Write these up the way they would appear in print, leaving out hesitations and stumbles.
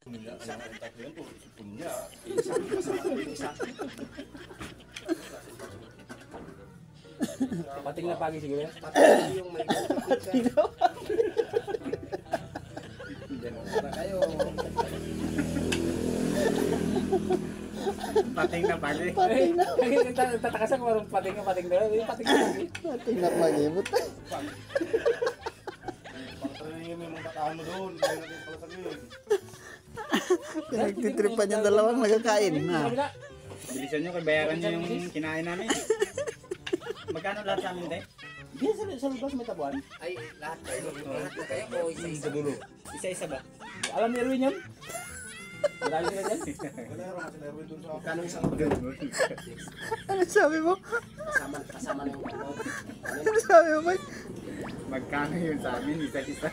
Pating na pagi siguro. Pating yung may Pating na. para kayo. Pating na pagi. Pating na. Tatakasan ko marong pating na pating na. Pating na pagi. Pating na mag-ibot. Pagtrinigin mo yung mga kataan mo doon. Kaya natin pala sabihin. Nagtitripan yung dalawang nagkakain. Ha? Bilisan nyo, kaya bayaran nyo yung kinain namin. Magkano lahat sa amin, te? Hindi, sa lugas may tabuan. Ay, lahat kayo. Lahat na kayo o isa-isa dulo? Isa-isa ba? Alam ni Erwin yun? Marami sila dyan. Wala rin kasi Erwin doon sa kano isang Ano sabi mo? kasama na yung ano. Ano sabi mo, Mike? Magkano yun sa amin, isa-isa.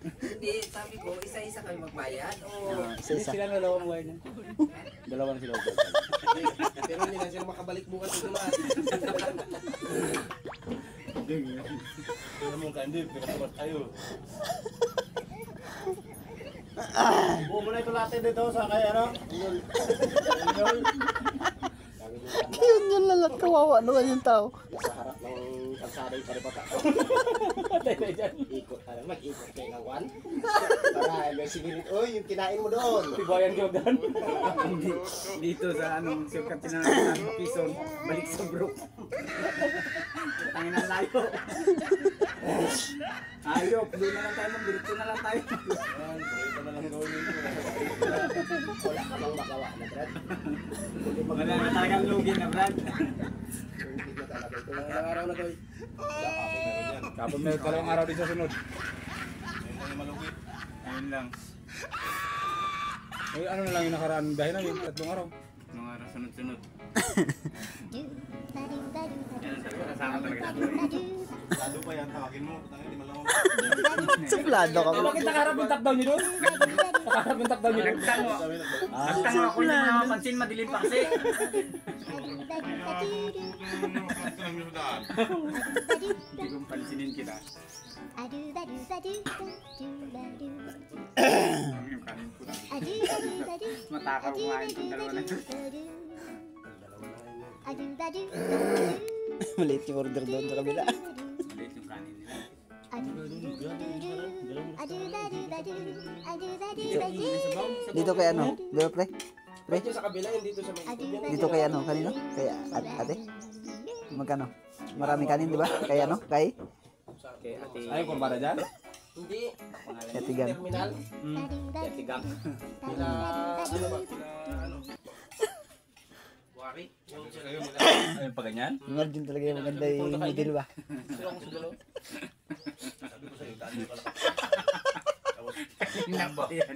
Hindi, sabi ko, isa-isa kami magbayad o... Isa-isa. Sila na dalawang buhay na. Dalawa na sila. Pero hindi na sila makabalik bukas sa dumaan. Pero mo ka, hindi, pinakabat tayo. Buo mo na ito lahat dito sa kaya ano? Yun lalat, kawawa naman yung tao. Sa harap ng kalsada yung karipata. Patay na dyan. Ikot, mag-ikot kayo ng one. Para may sinilid, oy, yung kinain mo doon. Tibayan ko doon. Dito sa anong sukat tinanong sa Quezon, balik sa bro. Tangin ang layo. Ayok, doon na lang tayo, magdiretso na lang tayo. Yan, pwede na lang gawin yun. Wala ka bang magawa na, Brad? Wala na talagang lugi na, Brad. Hindi na talaga. Ito lang ang araw na to. Kapag may kalawang araw din sa sunod. Ayun lang yung malugit. Ayun lang. Ay, ano na lang yung nakaraan dahil namin, 3 araw. Mga araw sunod-sunod. Yan ang sabi ko, kasama talaga sa buhay. Lado pa yan, tawagin mo. Tangin, di malamang. Suplado ka ba? Bakit nakaharap yung top down nyo doon? Nakaharap yung top down nyo doon? Nagtango ako, hindi mo na mapansin, madilim pa kasi. Hindi kong pansinin kita. Yung kanin ko lang. Matakaw kumain itong dalawa na ito. Maliit yung order doon sa kabila. Maliit yung kanin nila. Dito kay ano? Dito pre? Pre? Dito sa kabila, yun dito sa may ikot. Dito kay ano? Kanino? Kay ate? Magkano? Marami kanin, di ba? Kay ano? Kay? Okay, ate. Ay, kumpara dyan? Hindi. Kay Tigan. Terminal. Ate Gang. Pila, ano ba? Pila, ano? Wari. Yung sila yun. Ayun pa ganyan? Imagine talaga yung maganda yung model ba? Sila ko sa dalaw. Sabi ko sa'yo, daan mo pala. Nako yan.